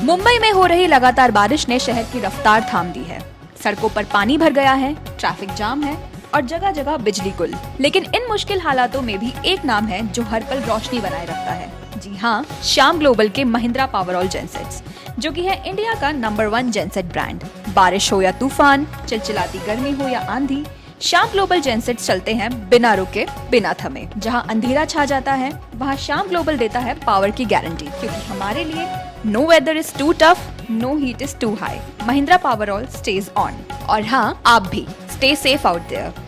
मुंबई में हो रही लगातार बारिश ने शहर की रफ्तार थाम दी है। सड़कों पर पानी भर गया है, ट्रैफिक जाम है और जगह जगह बिजली गुल। लेकिन इन मुश्किल हालातों में भी एक नाम है जो हर पल रोशनी बनाए रखता है। जी हाँ, श्याम ग्लोबल के महिंद्रा पावरऑल जेनसेट्स, जो कि है इंडिया का नंबर 1 जेनसेट ब्रांड। बारिश हो या तूफान, चिलचिलाती गर्मी हो या आंधी, श्याम ग्लोबल जेनसेट्स चलते हैं बिना रुके, बिना थमे। जहां अंधेरा छा जाता है, वहां श्याम ग्लोबल देता है पावर की गारंटी, क्योंकि हमारे लिए no weather is too tough, no heat is too high. Mahindra Powerol stage on. और हाँ, आप भी स्टे सेफ आउट देयर।